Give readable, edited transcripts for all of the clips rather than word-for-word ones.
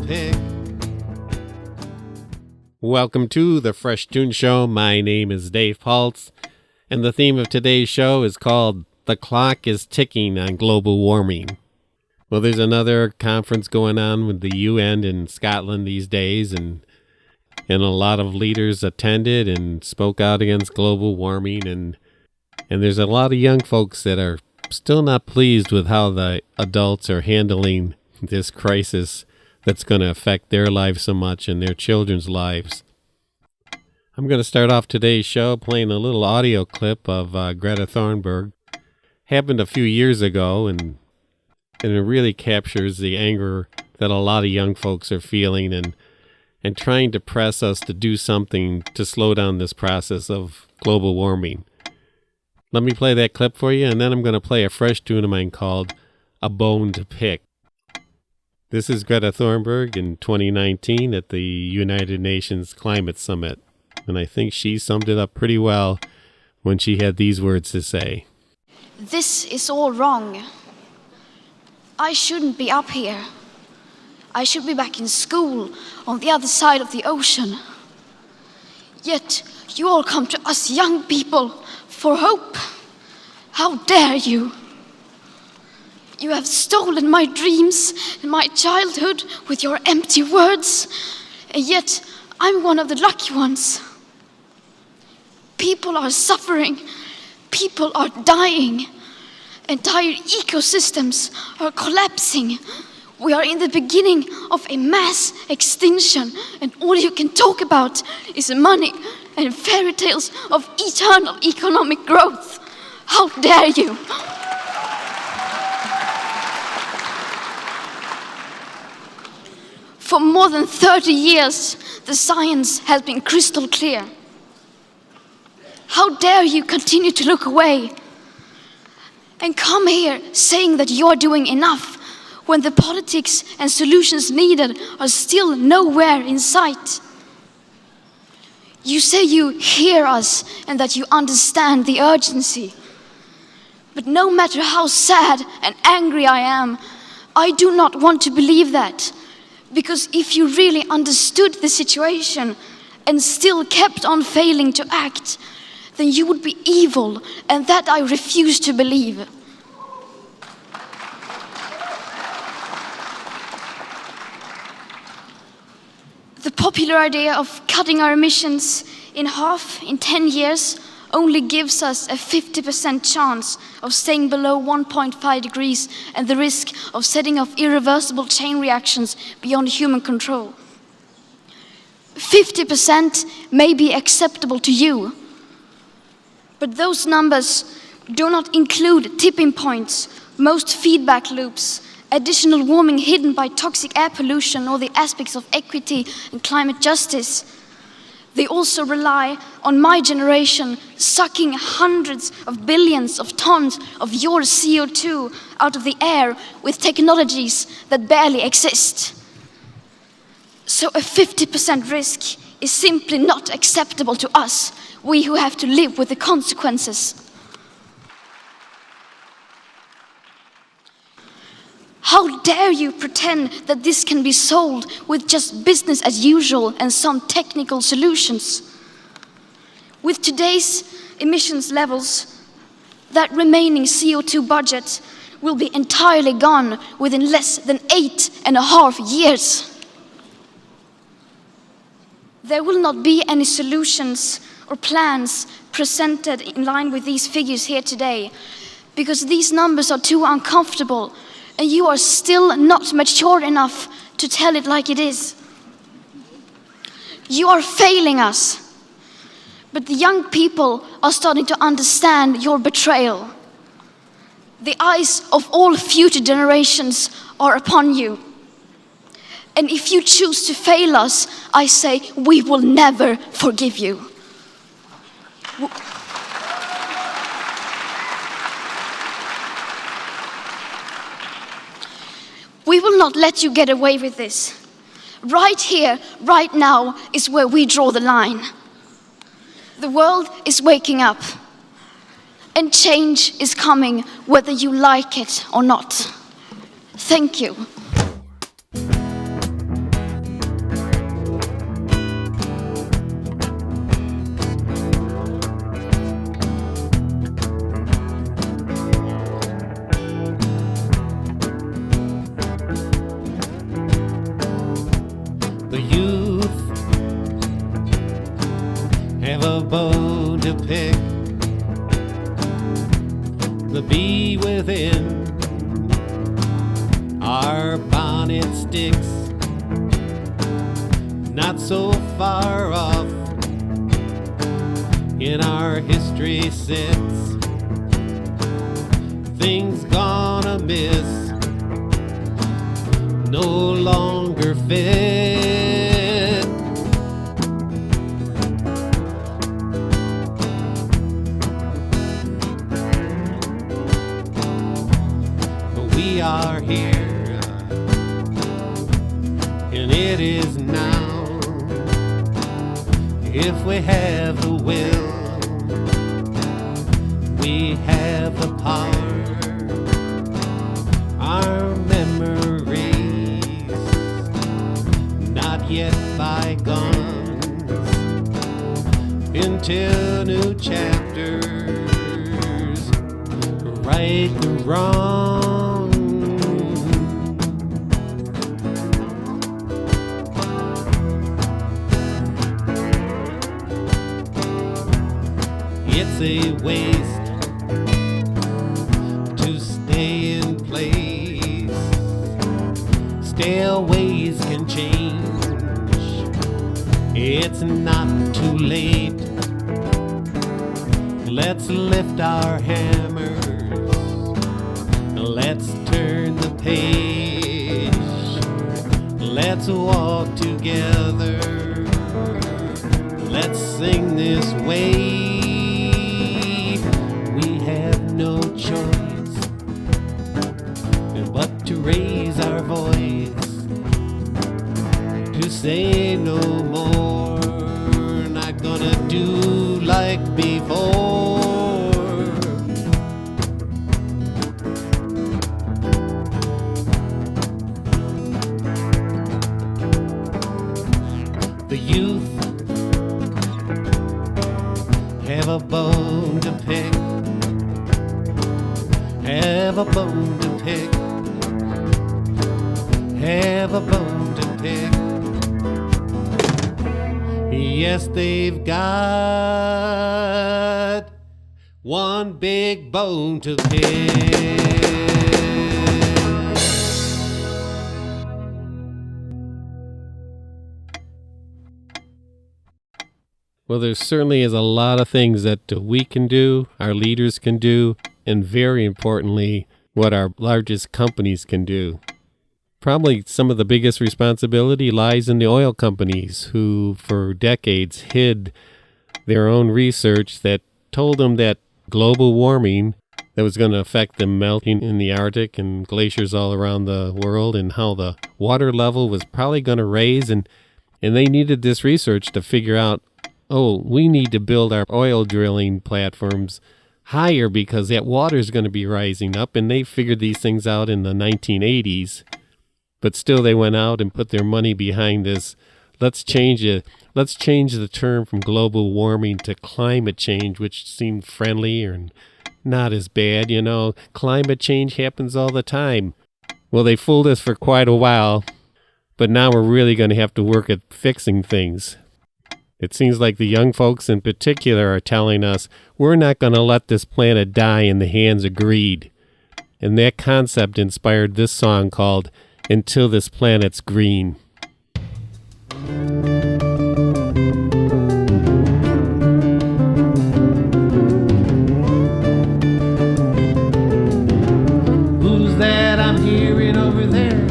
pick. Welcome to the Fresh Toones Show. My name is Dave Paltz, and the theme of today's show is called The Clock is Ticking on Global Warming. Well, there's another conference going on with the UN in Scotland these days, and a lot of leaders attended and spoke out against global warming, and there's a lot of young folks that are still not pleased with how the adults are handling this crisis that's going to affect their lives so much and their children's lives. I'm going to start off today's show playing a little audio clip of Greta Thunberg. Happened a few years ago, and it really captures the anger that a lot of young folks are feeling and trying to press us to do something to slow down this process of global warming. Let me play that clip for you, and then I'm going to play a fresh tune of mine called A Bone to Pick. This is Greta Thunberg in 2019 at the United Nations Climate Summit, and I think she summed it up pretty well when she had these words to say. This is all wrong. I shouldn't be up here. I should be back in school on the other side of the ocean. Yet you all come to us young people for hope. How dare you? You have stolen my dreams and my childhood with your empty words, and yet I'm one of the lucky ones. People are suffering, people are dying, entire ecosystems are collapsing. We are in the beginning of a mass extinction, and all you can talk about is money and fairy tales of eternal economic growth. How dare you? For more than 30 years, the science has been crystal clear. How dare you continue to look away and come here saying that you're doing enough when the politics and solutions needed are still nowhere in sight? You say you hear us and that you understand the urgency. But no matter how sad and angry I am, I do not want to believe that. Because if you really understood the situation and still kept on failing to act, then you would be evil, and that I refuse to believe. The popular idea of cutting our emissions in half in 10 years only gives us a 50% chance of staying below 1.5 degrees and the risk of setting off irreversible chain reactions beyond human control. 50% may be acceptable to you, but those numbers do not include tipping points, most feedback loops, additional warming hidden by toxic air pollution, or the aspects of equity and climate justice. They also rely on my generation sucking hundreds of billions of tons of your CO2 out of the air with technologies that barely exist. So a 50% risk is simply not acceptable to us, we who have to live with the consequences. How dare you pretend that this can be solved with just business as usual and some technical solutions? With today's emissions levels, that remaining CO2 budget will be entirely gone within less than 8.5 years. There will not be any solutions or plans presented in line with these figures here today, because these numbers are too uncomfortable, and you are still not mature enough to tell it like it is. You are failing us, but the young people are starting to understand your betrayal. The eyes of all future generations are upon you. And if you choose to fail us, I say we will never forgive you. We will not let you get away with this. Right here, right now, is where we draw the line. The world is waking up, and change is coming whether you like it or not. Thank you. within our bonnet sticks, not so far off in our history sits. Things gone amiss no longer fit. But we are here, and it is now. If we have the will, we have the power. Our memories, not yet bygones, into new chapters, right the wrong. It's a waste to stay in place. Stale ways can change. It's not too late. Let's lift our hammers. Let's turn the page. Let's walk together. Let's sing this way. We have no choice but to raise our voice, to say no more, not gonna do like before. The youth have a bone to pick, have a bone to pick, have a bone to pick. Yes, they've got one big bone to pick. Well, there certainly is a lot of things that we can do, our leaders can do, and very importantly, what our largest companies can do. Probably some of the biggest responsibility lies in the oil companies who, for decades, hid their own research that told them that global warming that was going to affect the melting in the Arctic and glaciers all around the world, and how the water level was probably going to raise, and they needed this research to figure out, oh, we need to build our oil drilling platforms higher because that water is going to be rising up. And they figured these things out in the 1980s. But still they went out and put their money behind this. Let's change it. Let's change the term from global warming to climate change, which seemed friendly and not as bad. You know, climate change happens all the time. Well, they fooled us for quite a while, but now we're really going to have to work at fixing things. It seems like the young folks in particular are telling us we're not going to let this planet die in the hands of greed. And that concept inspired this song called Until This Planet's Green. Who's that I'm hearing over there?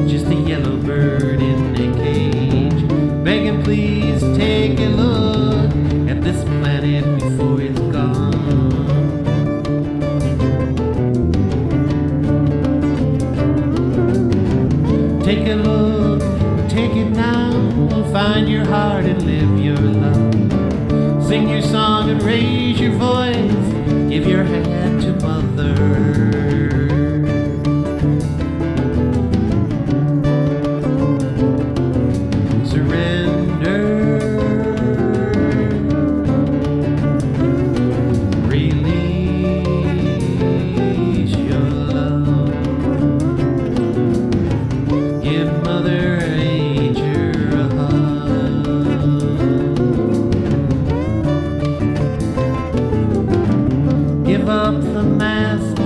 Just a yellow bird in a cage, begging please take a look at this planet before it's gone. Take a look, take it now, find your heart and live your love. Sing your song and raise your voice, give your hand to Mother. Give up the mask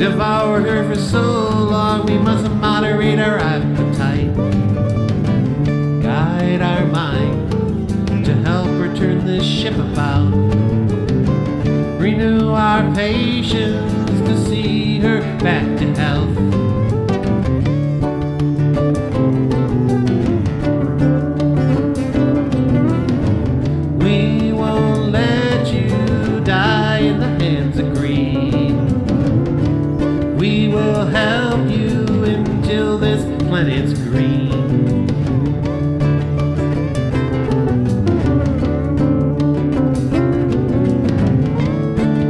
devoured her for so long, we must moderate our appetite, guide our mind to help her turn this ship about, renew our patience to see her back to health. We won't let you die in the hands of greed. We will help you until this planet's green.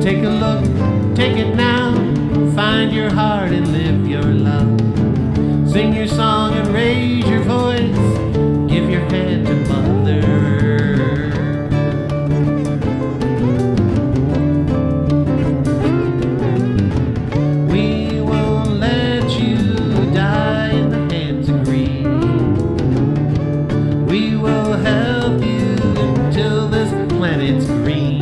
Take a look, take it now, find your heart and live your love. Sing your song and raise your voice, give your hand to Mother. We won't let you die in the hands of greed. We will help you until this planet's green.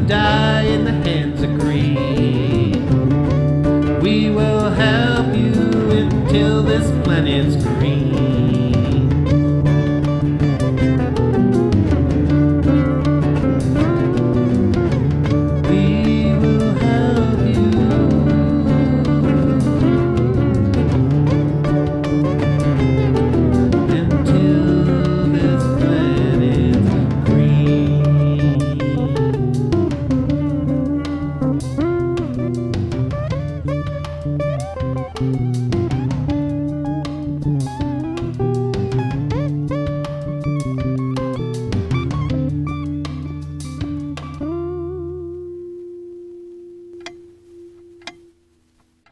Die in the hands of greed. We will help you until this planet's green. We will help you until this planet's green.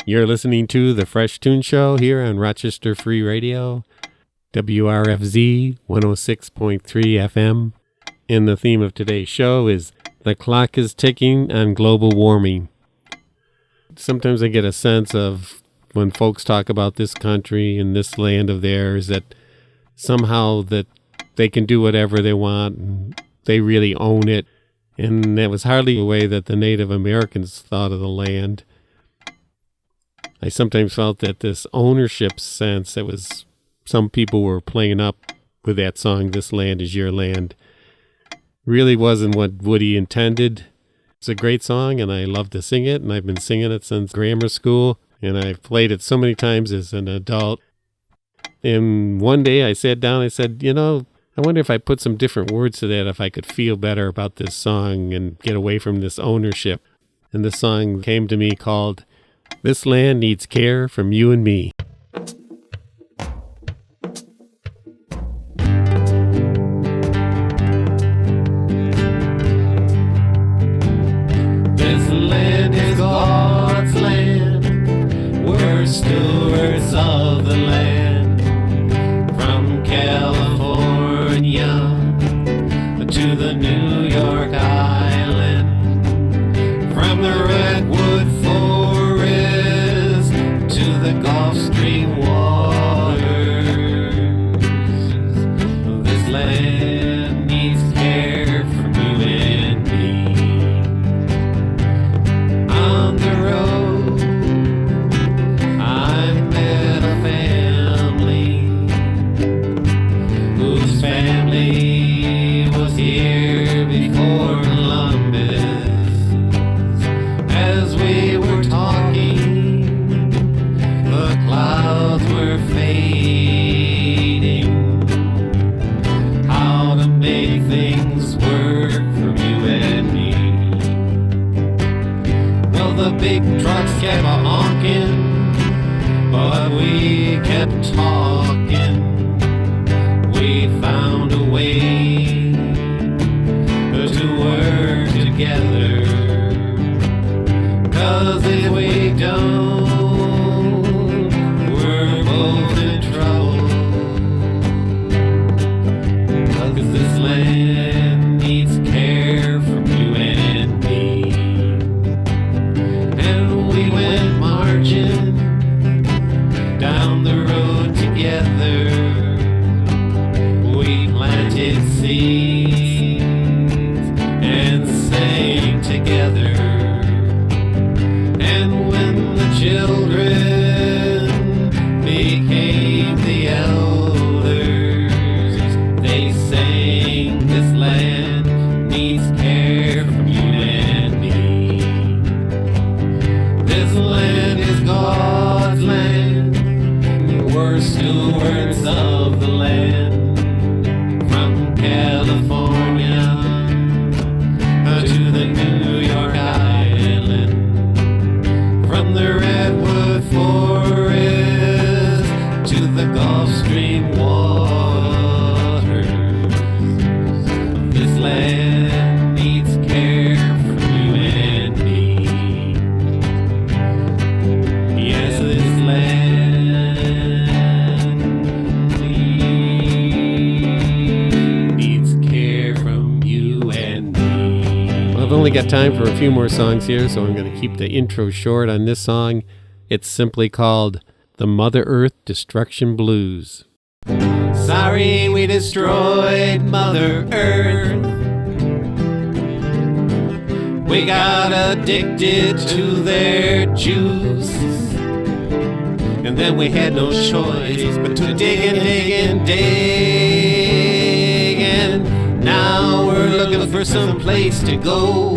You're listening to The Fresh Toones Show here on Rochester Free Radio, WRFZ 106.3 FM. And the theme of today's show is The Clock is Ticking on Global Warming. Sometimes I get a sense of when folks talk about this country and this land of theirs that somehow that they can do whatever they want and they really own it. And that was hardly the way that the Native Americans thought of the land. I sometimes felt that this ownership sense that was some people were playing up with that song, This Land Is Your Land, really wasn't what Woody intended. It's a great song and I love to sing it, and I've been singing it since grammar school, and I've played it so many times as an adult. And one day I sat down, I said, I wonder if I put some different words to that, if I could feel better about this song and get away from this ownership. And the song came to me called This Land Needs Care from You and Me. This land is God's land. We're stewards of the land. From California to the New York Island. From the Redwood Forest to the Gulf Stream only got time for a few more songs here, so I'm going to keep the intro short on this song. It's simply called The Mother Earth Destruction Blues. Sorry we destroyed Mother Earth. We got addicted to their juice. And then we had no choice but to dig and dig and dig. And now we're looking for some place to go.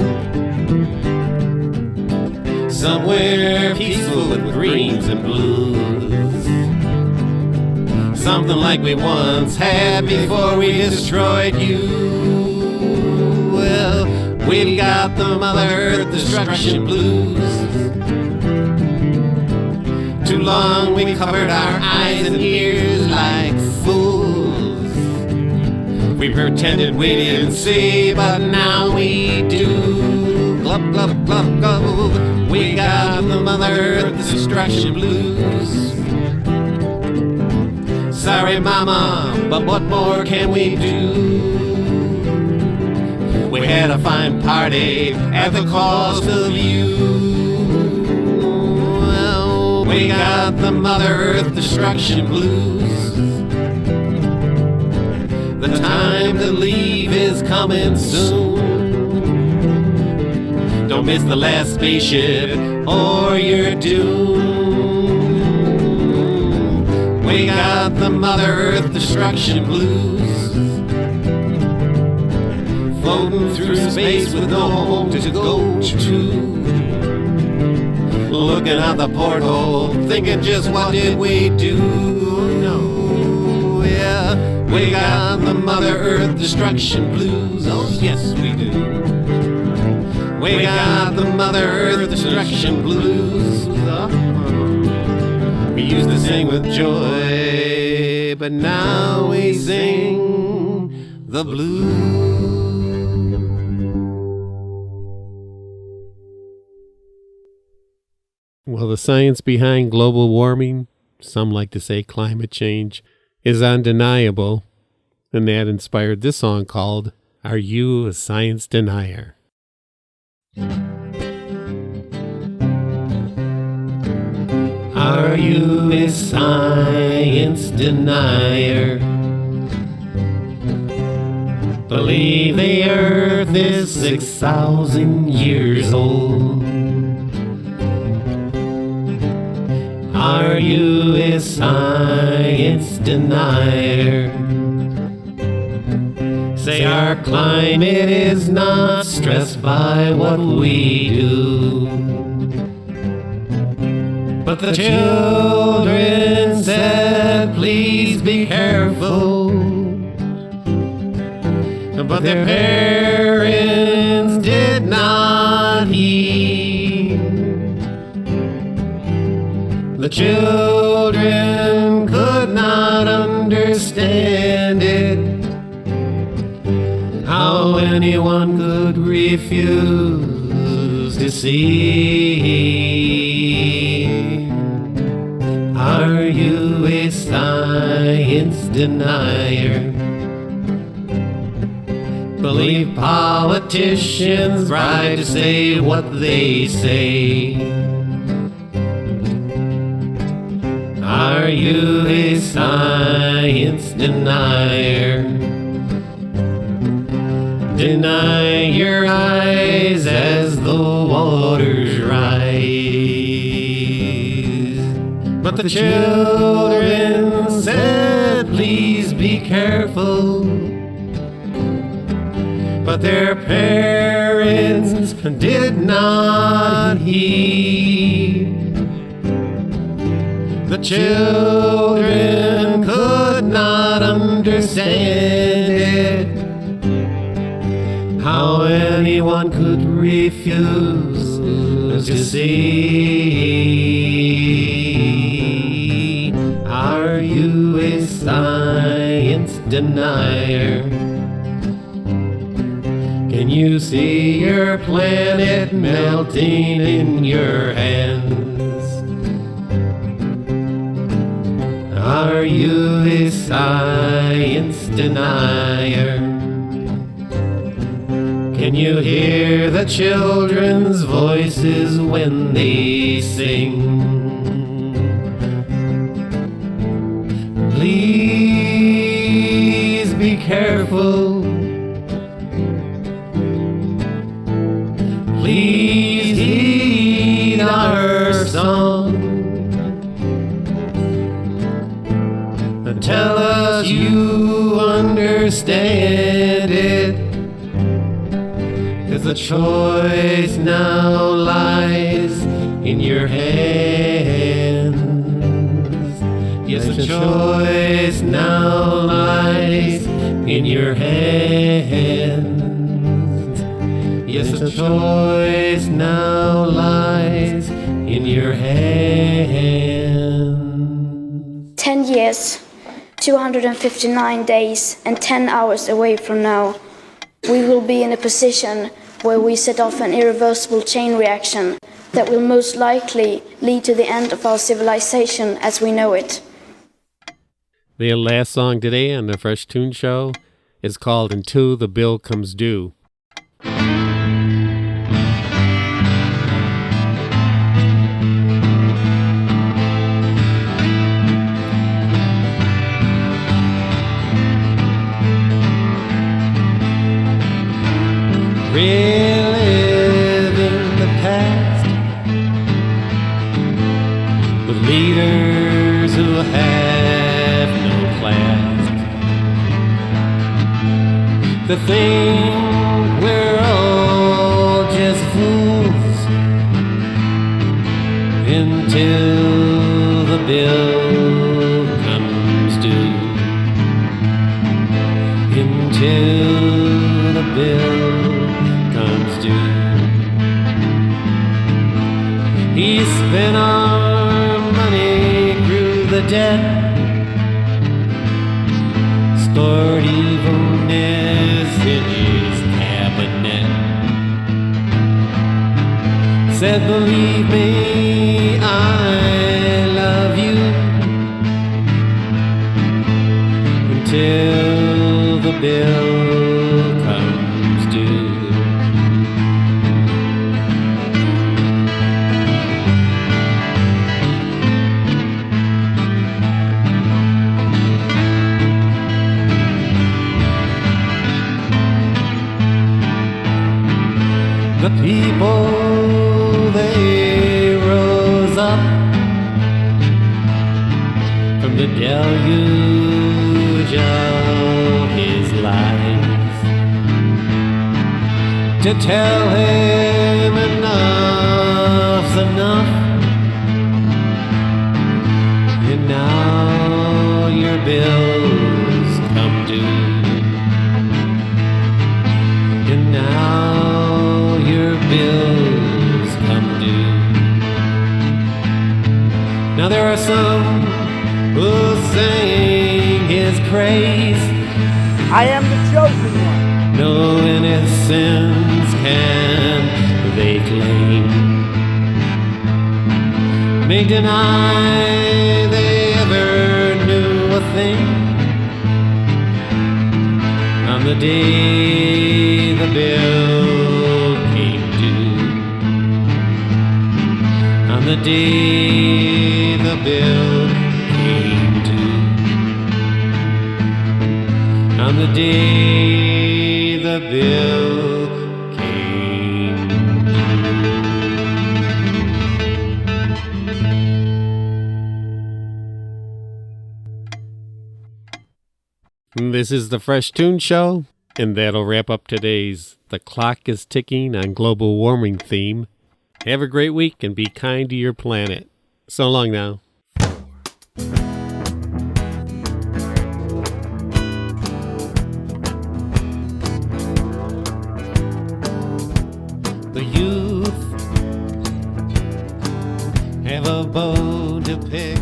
Somewhere peaceful with greens and blues. Something like we once had before we destroyed you. Well, we've got the Mother Earth Destruction Blues. Too long we covered our eyes and ears like fools. We pretended we didn't see, but now we do. Glub, glub, glub, glub. We got the Mother Earth Destruction Blues. Sorry, Mama, but what more can we do? We had a fine party at the cost of you. Well, we got the Mother Earth Destruction Blues. The time to leave is coming soon. Don't miss the last spaceship or you're doomed. We got the Mother Earth Destruction Blues. Floating through space with no home to go to. Looking out the porthole, thinking just what did we do? No, yeah, we got the Mother Earth Destruction Blues. Oh, yes, we do. We got the Mother Earth Destruction Blues. We used to sing with joy, but now we sing the blues. Well, the science behind global warming, some like to say climate change, is undeniable, and that inspired this song called Are You a Science Denier? Are you a science denier? Believe the earth is 6,000 years old. Are you a science denier? Say our climate is not stressed by what we do. But the children said, please be careful. But their parents did not heed. The children could not understand it. How anyone could refuse to see. Are you a science denier? Believe politicians right to say what they say. Are you a science denier? Deny your eyes as the waters rise. But the children said, please be careful. But their parents did not heed. The children could not understand it. How anyone could refuse to see. Are you a science denier? Can you see your planet melting in your hands? Are you a science denier? Can you hear the children's voices when they sing? Please be careful. Please heed our song. And tell us you understand it. 'Cause the choice now lies in your hands. Yes, the choice now lies in your hands. Yes, the choice now lies in your hands. 10 years, 259 days, and 10 hours away from now, we will be in a position where we set off an irreversible chain reaction that will most likely lead to the end of our civilization as we know it. The last song today on the Fresh Toones Show is called Until the Bill Comes Due. Reliving the past with leaders who have no class. The thing we're all just fools until the bill comes due. Until the bill comes due. He spent our money, grew the debt, stored evilness in his cabinet. Said, believe me, I love you until the bill comes due. The people, they rose up from the deluge of his lies to tell him enough's enough. And now your bills come due. And now your bills come due. Now there are some who sing his praise. I am the chosen one. No innocence can they claim. May deny they ever knew a thing. On the day the bill came due. On the day the bill came due. On the day the bill came due. This is the Fresh Toones Show, and that'll wrap up today's The Clock is Ticking on Global Warming theme. Have a great week and be kind to your planet. So long now. The youth have a bone to pick.